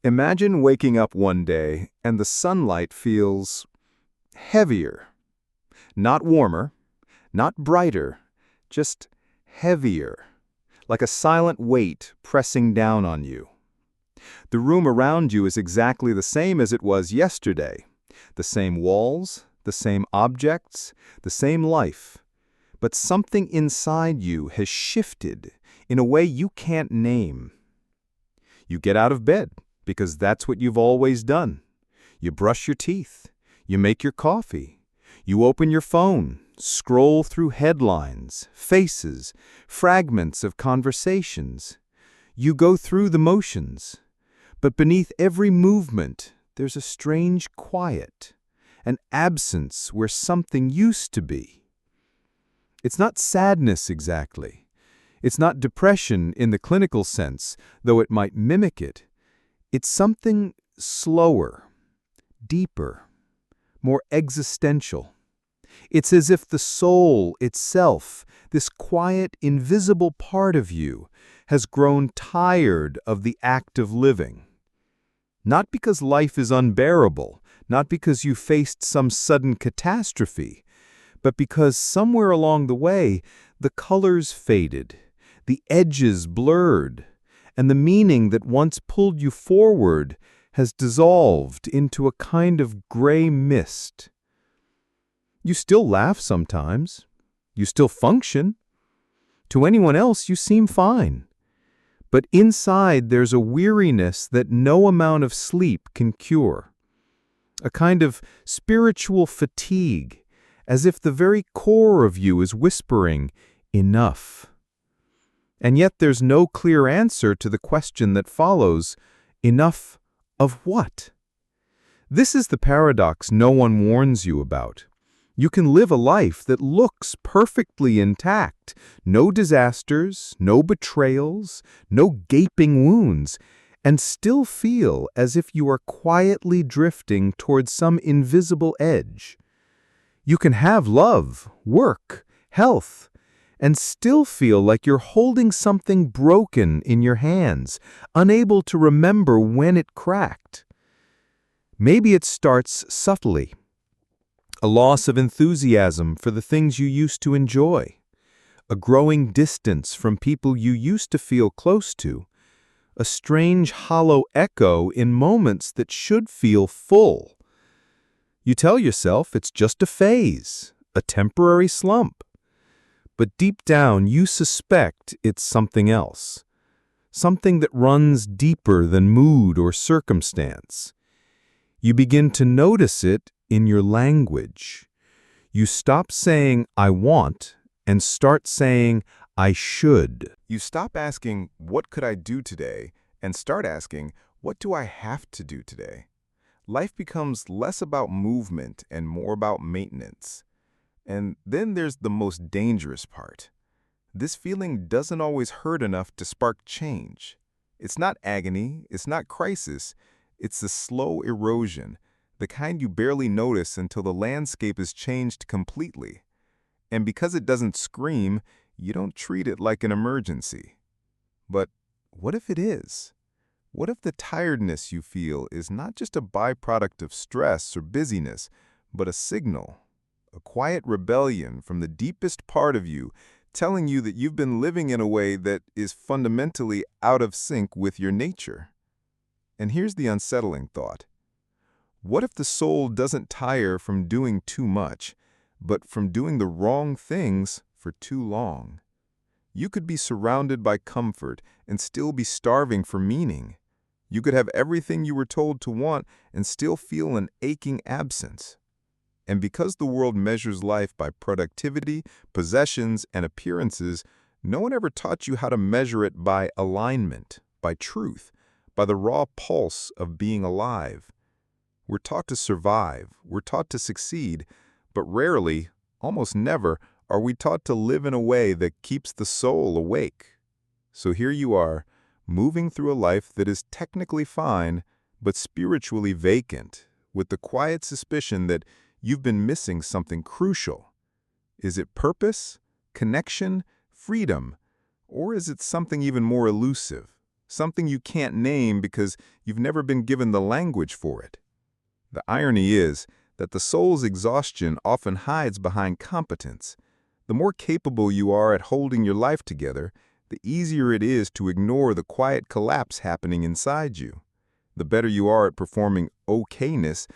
Imagine waking up one day and the sunlight feels heavier. Not warmer, not brighter, just heavier, like a silent weight pressing down on you. The room around you is exactly the same as it was yesterday. The same walls, the same objects, the same life. But something inside you has shifted in a way you can't name. You get out of bed because that's what you've always done. You brush your teeth. You make your coffee. You open your phone, scroll through headlines, faces, fragments of conversations. You go through the motions. But beneath every movement, there's a strange quiet, an absence where something used to be. It's not sadness exactly. It's not depression in the clinical sense, though it might mimic it. It's something slower, deeper, more existential. It's as if the soul itself, this quiet, invisible part of you, has grown tired of the act of living. Not because life is unbearable, not because you faced some sudden catastrophe, but because somewhere along the way, the colors faded, the edges blurred, and the meaning that once pulled you forward has dissolved into a kind of gray mist. You still laugh sometimes. You still function. To anyone else, you seem fine. But inside there's a weariness that no amount of sleep can cure. A kind of spiritual fatigue, as if the very core of you is whispering, enough. And yet there's no clear answer to the question that follows, enough of what? This is the paradox no one warns you about. You can live a life that looks perfectly intact, no disasters, no betrayals, no gaping wounds, and still feel as if you are quietly drifting towards some invisible edge. You can have love, work, health, and still feel like you're holding something broken in your hands, unable to remember when it cracked. Maybe it starts subtly. A loss of enthusiasm for the things you used to enjoy, a growing distance from people you used to feel close to, a strange hollow echo in moments that should feel full. You tell yourself it's just a phase, a temporary slump. But deep down you suspect it's something else, something that runs deeper than mood or circumstance. You begin to notice it in your language. You stop saying, I want, and start saying, I should. You stop asking, what could I do today, and start asking, what do I have to do today? Life becomes less about movement and more about maintenance. And then there's the most dangerous part. This feeling doesn't always hurt enough to spark change. It's not agony, it's not crisis, it's the slow erosion, the kind you barely notice until the landscape is changed completely. And because it doesn't scream, you don't treat it like an emergency. But what if it is? What if the tiredness you feel is not just a byproduct of stress or busyness, but a signal, a quiet rebellion from the deepest part of you telling you that you've been living in a way that is fundamentally out of sync with your nature? And here's the unsettling thought. What if the soul doesn't tire from doing too much, but from doing the wrong things for too long? You could be surrounded by comfort and still be starving for meaning. You could have everything you were told to want and still feel an aching absence. And because the world measures life by productivity, possessions, and appearances, no one ever taught you how to measure it by alignment, by truth, by the raw pulse of being alive. We're taught to survive, we're taught to succeed, but rarely, almost never, are we taught to live in a way that keeps the soul awake. So here you are, moving through a life that is technically fine, but spiritually vacant, with the quiet suspicion that you've been missing something crucial. Is it purpose, connection, freedom, or is it something even more elusive? something you can't name because you've never been given the language for it. The irony is that the soul's exhaustion often hides behind competence. The more capable you are at holding your life together, the easier it is to ignore the quiet collapse happening inside you. The better you are at performing okayness,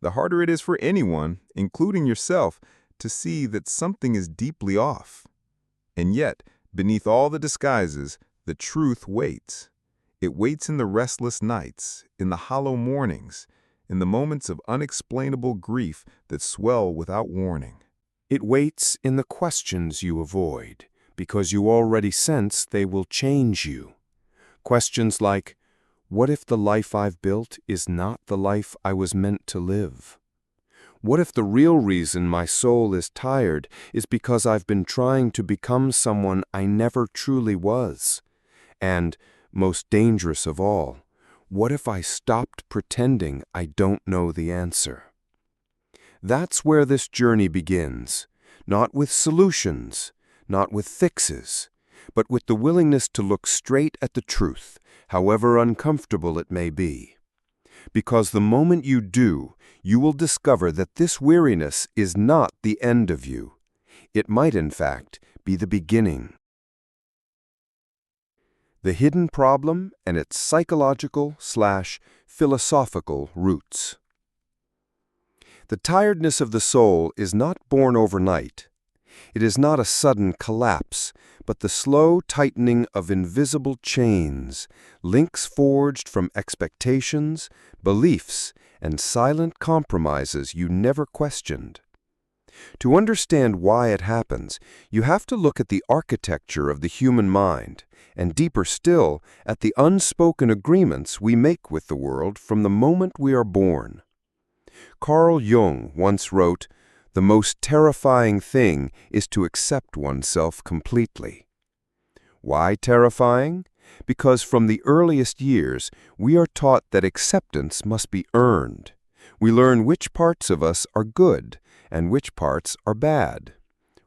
the harder it is for anyone, including yourself, to see that something is deeply off. And yet, beneath all the disguises, the truth waits. It waits in the restless nights, in the hollow mornings, in the moments of unexplainable grief that swell without warning. It waits in the questions you avoid, because you already sense they will change you. Questions like, what if the life I've built is not the life I was meant to live? What if the real reason my soul is tired is because I've been trying to become someone I never truly was? And, most dangerous of all, what if I stopped pretending I don't know the answer? That's where this journey begins, not with solutions, not with fixes, but with the willingness to look straight at the truth, however uncomfortable it may be. Because the moment you do, you will discover that this weariness is not the end of you. It might, in fact, be the beginning. The hidden problem and its psychological/philosophical roots. The tiredness of the soul is not born overnight. It is not a sudden collapse, but the slow tightening of invisible chains, links forged from expectations, beliefs, and silent compromises you never questioned. To understand why it happens, you have to look at the architecture of the human mind, and deeper still, at the unspoken agreements we make with the world from the moment we are born. Carl Jung once wrote, "The most terrifying thing is to accept oneself completely." Why terrifying? Because from the earliest years, we are taught that acceptance must be earned. We learn which parts of us are good and which parts are bad,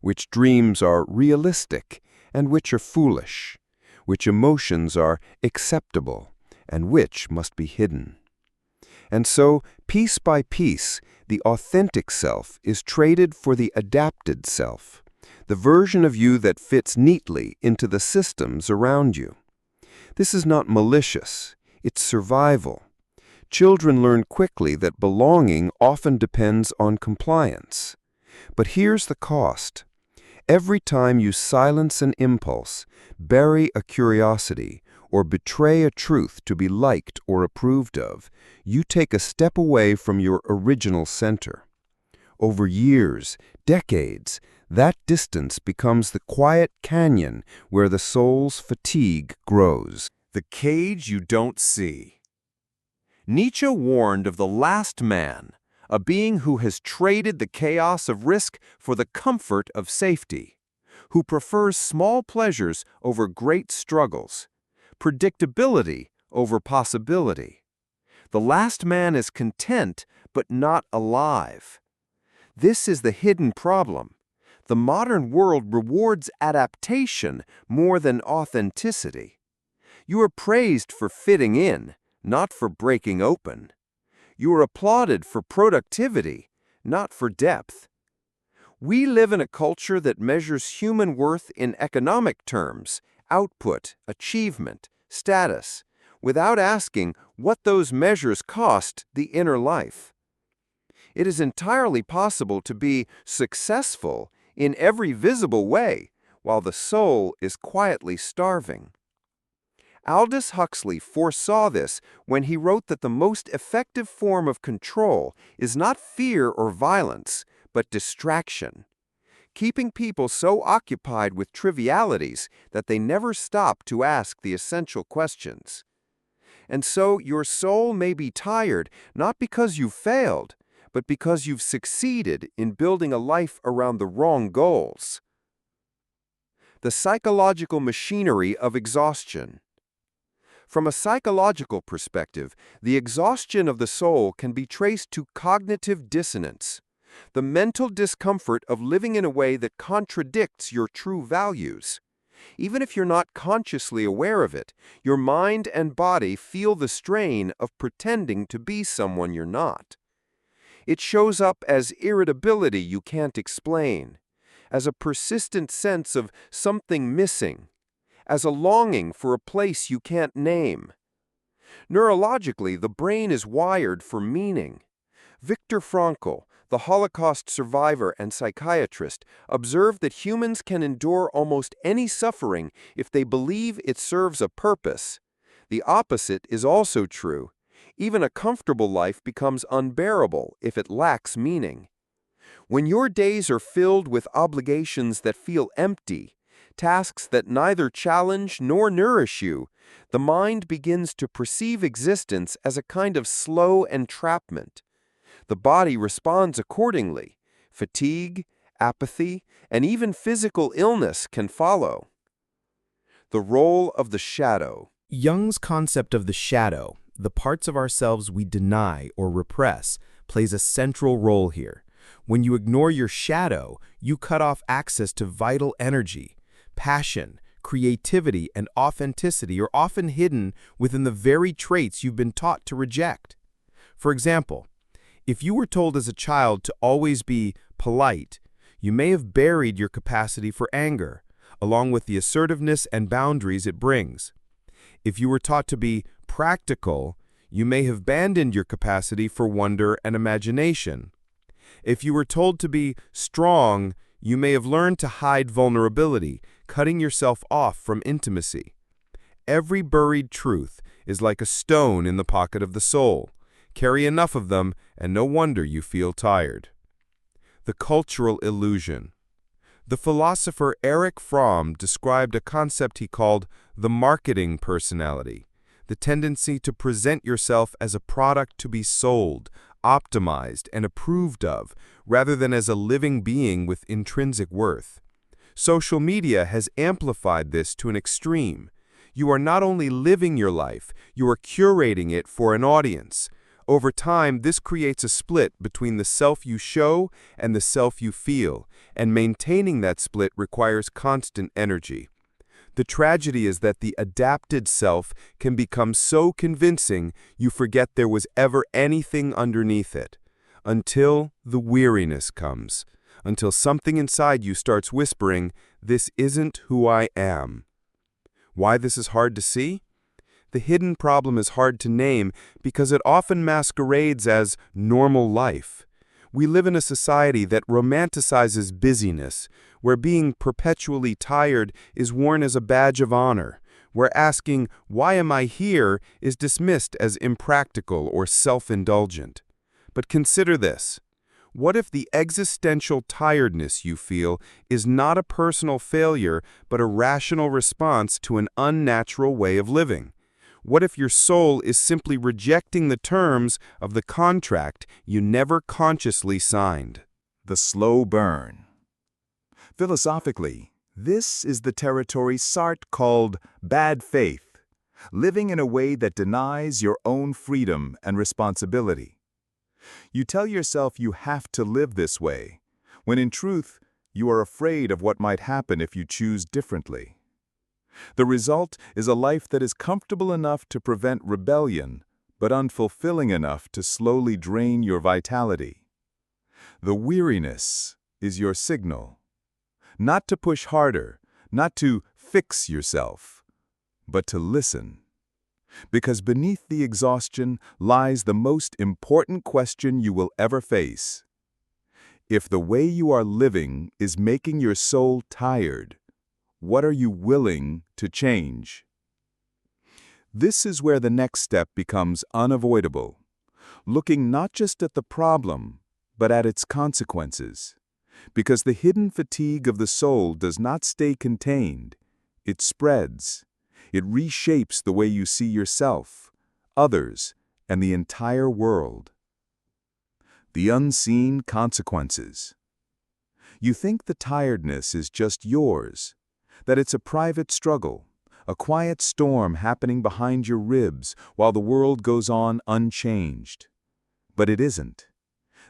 which dreams are realistic and which are foolish, which emotions are acceptable and which must be hidden. And so, piece by piece, the authentic self is traded for the adapted self, the version of you that fits neatly into the systems around you. This is not malicious, it's survival. Children learn quickly that belonging often depends on compliance. But here's the cost. Every time you silence an impulse, bury a curiosity, or betray a truth to be liked or approved of, you take a step away from your original center. Over years, decades, that distance becomes the quiet canyon where the soul's fatigue grows. The cage you don't see. Nietzsche warned of the last man, a being who has traded the chaos of risk for the comfort of safety, who prefers small pleasures over great struggles, predictability over possibility. The last man is content, but not alive. This is the hidden problem. The modern world rewards adaptation more than authenticity. You are praised for fitting in, not for breaking open. You are applauded for productivity, not for depth. We live in a culture that measures human worth in economic terms, output, achievement, status, without asking what those measures cost the inner life. It is entirely possible to be successful in every visible way, while the soul is quietly starving. Aldous Huxley foresaw this when he wrote that the most effective form of control is not fear or violence, but distraction, keeping people so occupied with trivialities that they never stop to ask the essential questions. And so your soul may be tired not because you've failed, but because you've succeeded in building a life around the wrong goals. The psychological machinery of exhaustion. From a psychological perspective, the exhaustion of the soul can be traced to cognitive dissonance, the mental discomfort of living in a way that contradicts your true values. Even if you're not consciously aware of it, your mind and body feel the strain of pretending to be someone you're not. It shows up as irritability you can't explain, as a persistent sense of something missing, as a longing for a place you can't name. Neurologically, the brain is wired for meaning. Viktor Frankl, the Holocaust survivor and psychiatrist, observed that humans can endure almost any suffering if they believe it serves a purpose. The opposite is also true. Even a comfortable life becomes unbearable if it lacks meaning. When your days are filled with obligations that feel empty, tasks that neither challenge nor nourish you, the mind begins to perceive existence as a kind of slow entrapment. The body responds accordingly. Fatigue, apathy, and even physical illness can follow. The role of the shadow. Jung's concept of the shadow, the parts of ourselves we deny or repress, plays a central role here. When you ignore your shadow, you cut off access to vital energy. Passion, creativity, and authenticity are often hidden within the very traits you've been taught to reject. For example, if you were told as a child to always be polite, you may have buried your capacity for anger, along with the assertiveness and boundaries it brings. If you were taught to be practical, you may have abandoned your capacity for wonder and imagination. If you were told to be strong, you may have learned to hide vulnerability, cutting yourself off from intimacy. Every buried truth is like a stone in the pocket of the soul. Carry enough of them, and no wonder you feel tired. The cultural illusion. The philosopher Erich Fromm described a concept he called the marketing personality, the tendency to present yourself as a product to be sold, optimized, and approved of, rather than as a living being with intrinsic worth. Social media has amplified this to an extreme. You are not only living your life, you are curating it for an audience. Over time, this creates a split between the self you show and the self you feel, and maintaining that split requires constant energy. The tragedy is that the adapted self can become so convincing you forget there was ever anything underneath it, until the weariness comes, until something inside you starts whispering, "This isn't who I am." Why this is hard to see? The hidden problem is hard to name because it often masquerades as normal life. We live in a society that romanticizes busyness, where being perpetually tired is worn as a badge of honor, where asking, "Why am I here?" is dismissed as impractical or self-indulgent. But consider this. What if the existential tiredness you feel is not a personal failure, but a rational response to an unnatural way of living? What if your soul is simply rejecting the terms of the contract you never consciously signed? The slow burn. Philosophically, this is the territory Sartre called bad faith, living in a way that denies your own freedom and responsibility. You tell yourself you have to live this way, when in truth, you are afraid of what might happen if you choose differently. The result is a life that is comfortable enough to prevent rebellion, but unfulfilling enough to slowly drain your vitality. The weariness is your signal. Not to push harder, not to fix yourself, but to listen. Because beneath the exhaustion lies the most important question you will ever face. If the way you are living is making your soul tired, what are you willing to change? This is where the next step becomes unavoidable, looking not just at the problem, but at its consequences. Because the hidden fatigue of the soul does not stay contained, it spreads. It reshapes the way you see yourself, others, and the entire world. The unseen consequences. You think the tiredness is just yours, that it's a private struggle, a quiet storm happening behind your ribs while the world goes on unchanged. But it isn't.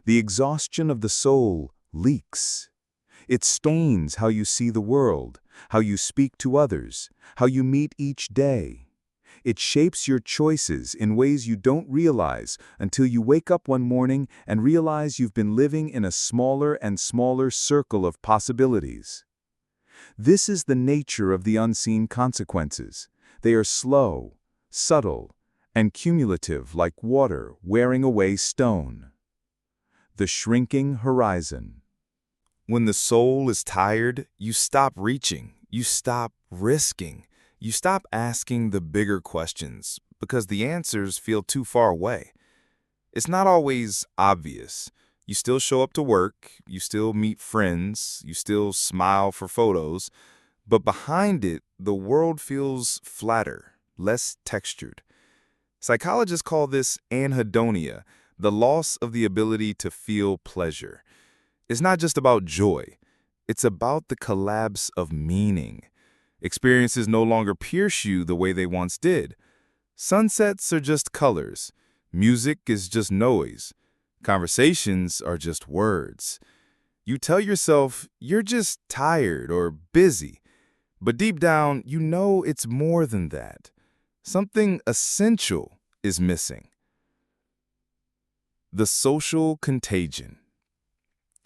The exhaustion of the soul leaks. It stains how you see the world, how you speak to others, how you meet each day. It shapes your choices in ways you don't realize until you wake up one morning and realize you've been living in a smaller and smaller circle of possibilities. This is the nature of the unseen consequences. They are slow, subtle, and cumulative like water wearing away stone. The shrinking horizon. When the soul is tired, you stop reaching, you stop risking, you stop asking the bigger questions because the answers feel too far away. It's not always obvious. You still show up to work, you still meet friends, you still smile for photos, but behind it, the world feels flatter, less textured. Psychologists call this anhedonia, the loss of the ability to feel pleasure. It's not just about joy. It's about the collapse of meaning. Experiences no longer pierce you the way they once did. Sunsets are just colors. Music is just noise. Conversations are just words. You tell yourself you're just tired or busy, but deep down, you know it's more than that. Something essential is missing. The social contagion.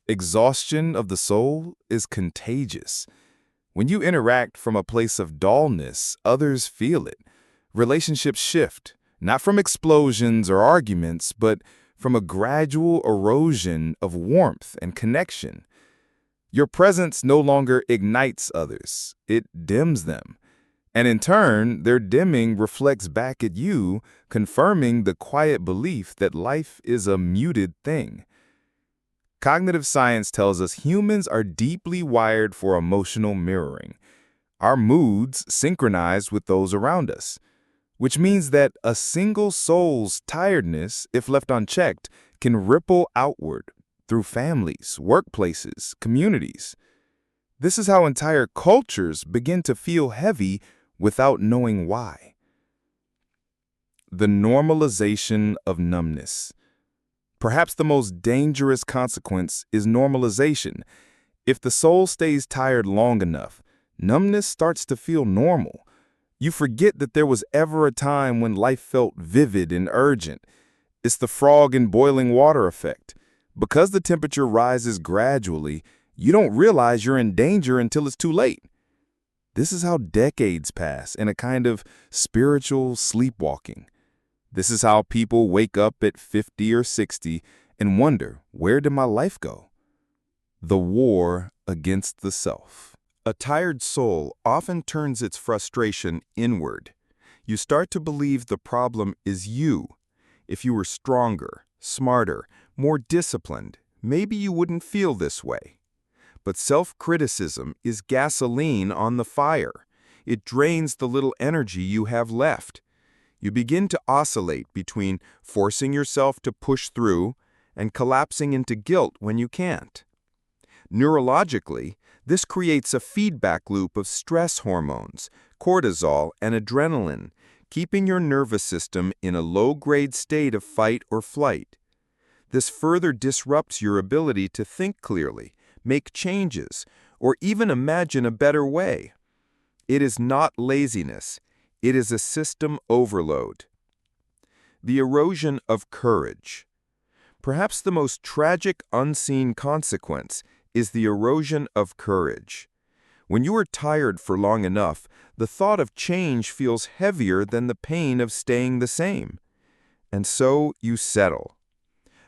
Exhaustion of the soul is contagious. When you interact from a place of dullness, others feel it. Relationships shift, not from explosions or arguments, but from a gradual erosion of warmth and connection. Your presence no longer ignites others, it dims them. And in turn, their dimming reflects back at you, confirming the quiet belief that life is a muted thing. Cognitive science tells us humans are deeply wired for emotional mirroring. Our moods synchronize with those around us, which means that a single soul's tiredness, if left unchecked, can ripple outward through families, workplaces, communities. This is how entire cultures begin to feel heavy without knowing why. The normalization of numbness. Perhaps the most dangerous consequence is normalization. If the soul stays tired long enough, numbness starts to feel normal. You forget that there was ever a time when life felt vivid and urgent. It's the frog in boiling water effect. Because the temperature rises gradually, you don't realize you're in danger until it's too late. This is how decades pass in a kind of spiritual sleepwalking. This is how people wake up at 50 or 60 and wonder, where did my life go? The war against the self. A tired soul often turns its frustration inward. You start to believe the problem is you. If you were stronger, smarter, more disciplined, maybe you wouldn't feel this way. But self-criticism is gasoline on the fire. It drains the little energy you have left. You begin to oscillate between forcing yourself to push through and collapsing into guilt when you can't. Neurologically, this creates a feedback loop of stress hormones, cortisol, and adrenaline, keeping your nervous system in a low-grade state of fight or flight. This further disrupts your ability to think clearly, make changes, or even imagine a better way. It is not laziness. It is a system overload. The erosion of courage. Perhaps the most tragic unseen consequence is the erosion of courage. When you are tired for long enough, the thought of change feels heavier than the pain of staying the same. And so you settle.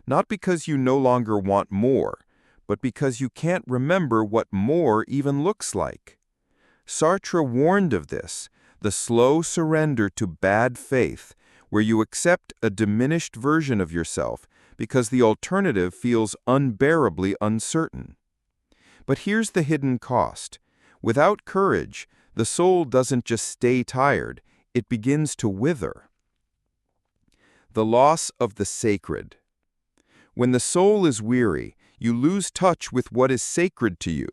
Not because you no longer want more, but because you can't remember what more even looks like. Sartre warned of this, the slow surrender to bad faith, where you accept a diminished version of yourself because the alternative feels unbearably uncertain. But here's the hidden cost. Without courage, the soul doesn't just stay tired, it begins to wither. The loss of the sacred. When the soul is weary, you lose touch with what is sacred to you,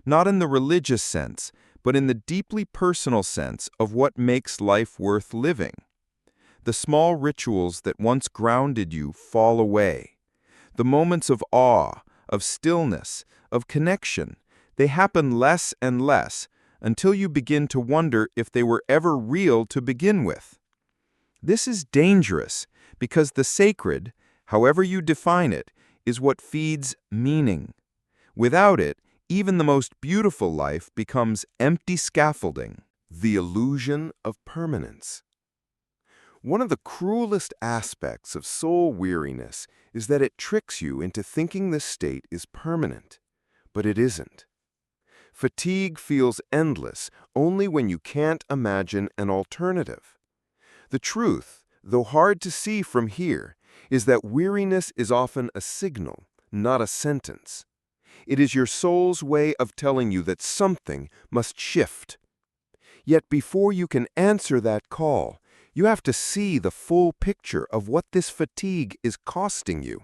not in the religious sense, but in the deeply personal sense of what makes life worth living. The small rituals that once grounded you fall away. The moments of awe, of stillness, of connection, They happen less and less until you begin to wonder if they were ever real to begin with. This is dangerous because the sacred, however you define it, is what feeds meaning. Without it, even the most beautiful life becomes empty scaffolding. The illusion of permanence. One of the cruelest aspects of soul weariness is that it tricks you into thinking this state is permanent, but it isn't. Fatigue feels endless only when you can't imagine an alternative. The truth, though hard to see from here, is that weariness is often a signal, not a sentence. It is your soul's way of telling you that something must shift. Yet before you can answer that call, you have to see the full picture of what this fatigue is costing you,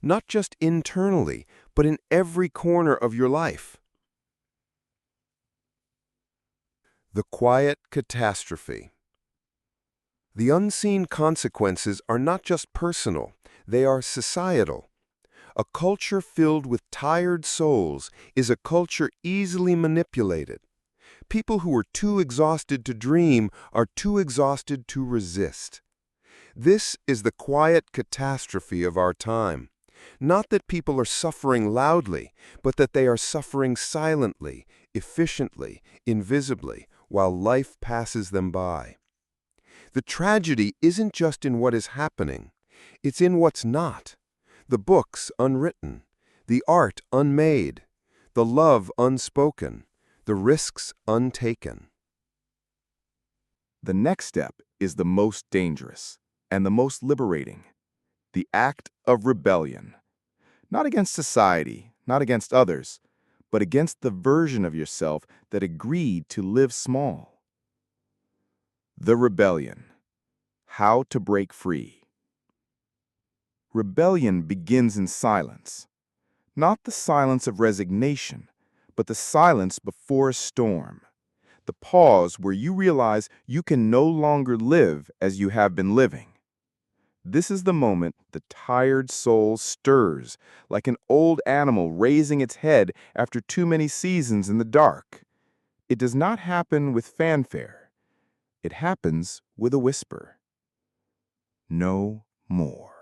not just internally, but in every corner of your life. The quiet catastrophe. The unseen consequences are not just personal, they are societal. A culture filled with tired souls is a culture easily manipulated. People who are too exhausted to dream are too exhausted to resist. This is the quiet catastrophe of our time. Not that people are suffering loudly, but that they are suffering silently, efficiently, invisibly, while life passes them by. The tragedy isn't just in what is happening, it's in what's not. The books unwritten, the art unmade, the love unspoken, the risks untaken. The next step is the most dangerous and the most liberating, the act of rebellion. Not against society, not against others, but against the version of yourself that agreed to live small. The rebellion. How to break free. Rebellion begins in silence. Not the silence of resignation, but the silence before a storm. The pause where you realize you can no longer live as you have been living. This is the moment the tired soul stirs, like an old animal raising its head after too many seasons in the dark. It does not happen with fanfare. It happens with a whisper. No more.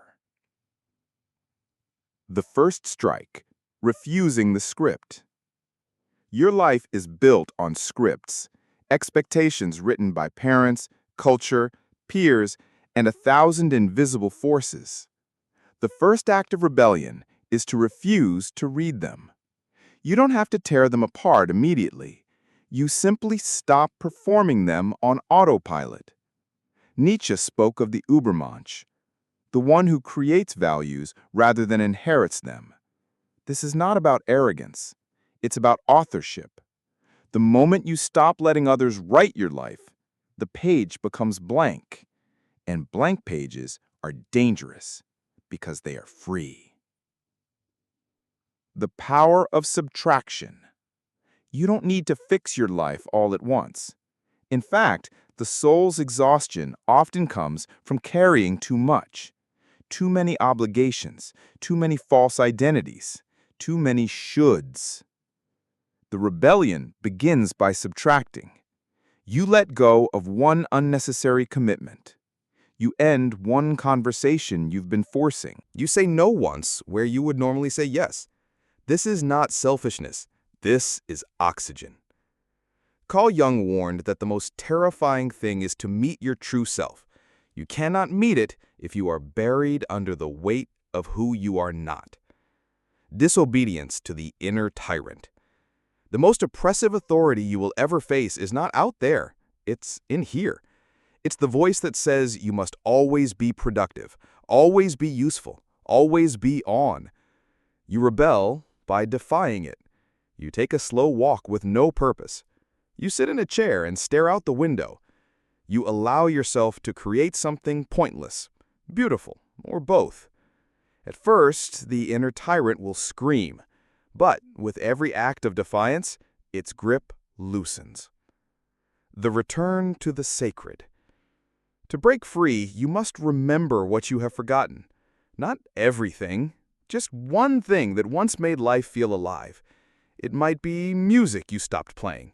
The first strike, refusing the script. Your life is built on scripts, expectations written by parents, culture, peers, and 1,000 invisible forces. The first act of rebellion is to refuse to read them. You don't have to tear them apart immediately. You simply stop performing them on autopilot. Nietzsche spoke of the Übermensch, the one who creates values rather than inherits them. This is not about arrogance. It's about authorship. The moment you stop letting others write your life, the page becomes blank. And blank pages are dangerous because they are free. The power of subtraction. You don't need to fix your life all at once. In fact, the soul's exhaustion often comes from carrying too much. Too many obligations, too many false identities, too many shoulds. The rebellion begins by subtracting. You let go of one unnecessary commitment. You end one conversation you've been forcing. You say no once where you would normally say yes. This is not selfishness. This is oxygen. Carl Jung warned that the most terrifying thing is to meet your true self. You cannot meet it if you are buried under the weight of who you are not. Disobedience to the inner tyrant. The most oppressive authority you will ever face is not out there. It's in here. It's the voice that says you must always be productive, always be useful, always be on. You rebel by defying it. You take a slow walk with no purpose. You sit in a chair and stare out the window. You allow yourself to create something pointless, beautiful, or both. At first, the inner tyrant will scream, but with every act of defiance, its grip loosens. The return to the sacred. To break free, you must remember what you have forgotten. Not everything, just one thing that once made life feel alive. It might be music you stopped playing.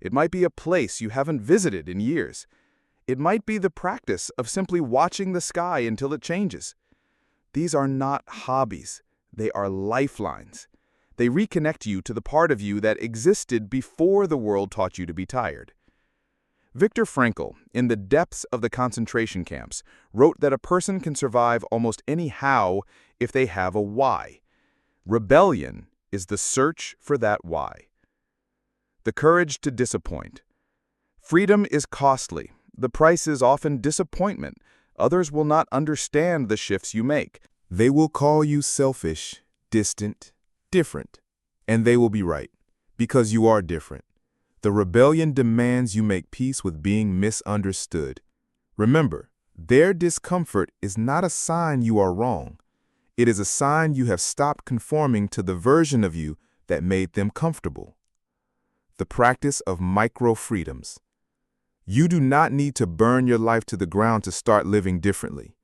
It might be a place you haven't visited in years. It might be the practice of simply watching the sky until it changes. These are not hobbies. They are lifelines. They reconnect you to the part of you that existed before the world taught you to be tired. Viktor Frankl, in the depths of the concentration camps, wrote that a person can survive almost any how if they have a why. Rebellion is the search for that why. The courage to disappoint. Freedom is costly. The price is often disappointment. Others will not understand the shifts you make. They will call you selfish, distant, different. And they will be right, because you are different. The rebellion demands you make peace with being misunderstood. Remember, their discomfort is not a sign you are wrong. It is a sign you have stopped conforming to the version of you that made them comfortable. The practice of micro-freedoms. You do not need to burn your life to the ground to start living differently.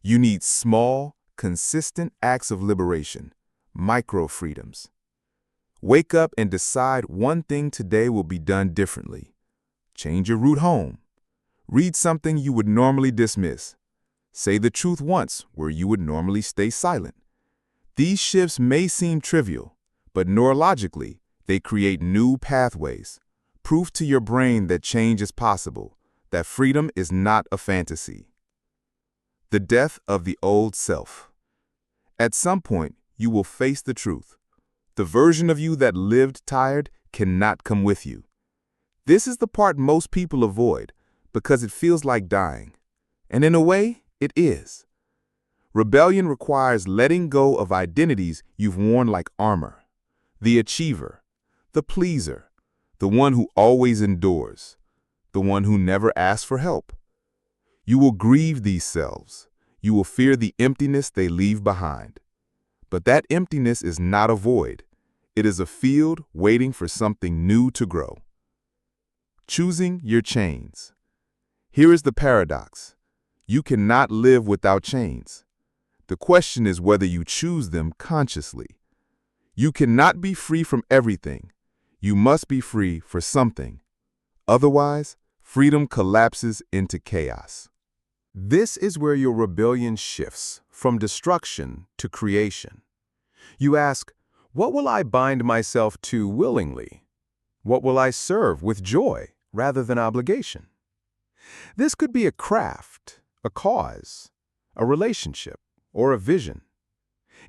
You need small, consistent acts of liberation, micro-freedoms. Wake up and decide one thing today will be done differently. Change your route home. Read something you would normally dismiss. Say the truth once where you would normally stay silent. These shifts may seem trivial, but neurologically, they create new pathways. Proof to your brain that change is possible, that freedom is not a fantasy. The death of the old self. At some point, you will face the truth. The version of you that lived tired cannot come with you. This is the part most people avoid because it feels like dying. And in a way, it is. Rebellion requires letting go of identities you've worn like armor. The achiever, the pleaser, the one who always endures, the one who never asks for help. You will grieve these selves. You will fear the emptiness they leave behind. But that emptiness is not a void. It is a field waiting for something new to grow. Choosing your chains. Here is the paradox. You cannot live without chains. The question is whether you choose them consciously. You cannot be free from everything. You must be free for something. Otherwise, freedom collapses into chaos. This is where your rebellion shifts from destruction to creation. You ask, what will I bind myself to willingly? What will I serve with joy rather than obligation? This could be a craft, a cause, a relationship, or a vision.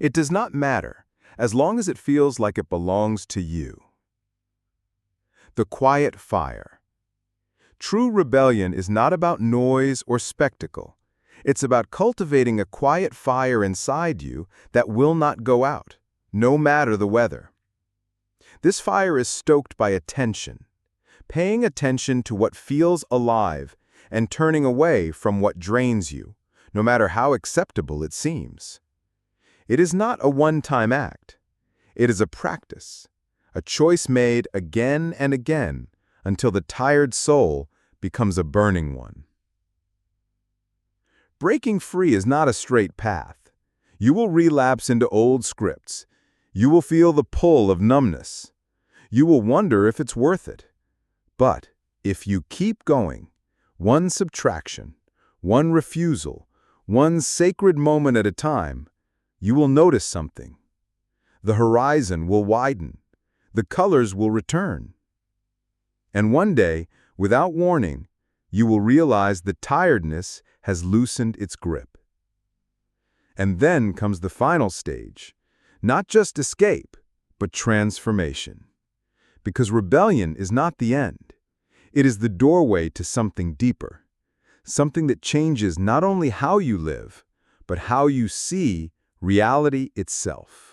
It does not matter as long as it feels like it belongs to you. The quiet fire. True rebellion is not about noise or spectacle. It's about cultivating a quiet fire inside you that will not go out, no matter the weather. This fire is stoked by attention, paying attention to what feels alive and turning away from what drains you, no matter how acceptable it seems. It is not a one-time act. It is a practice, a choice made again and again until the tired soul becomes a burning one. Breaking free is not a straight path. You will relapse into old scripts. You will feel the pull of numbness. You will wonder if it's worth it. But if you keep going, one subtraction, one refusal, one sacred moment at a time, you will notice something. The horizon will widen. The colors will return. And one day, without warning, you will realize the tiredness has loosened its grip. And then comes the final stage. Not just escape, but transformation. Because rebellion is not the end. It is the doorway to something deeper. Something that changes not only how you live, but how you see reality itself.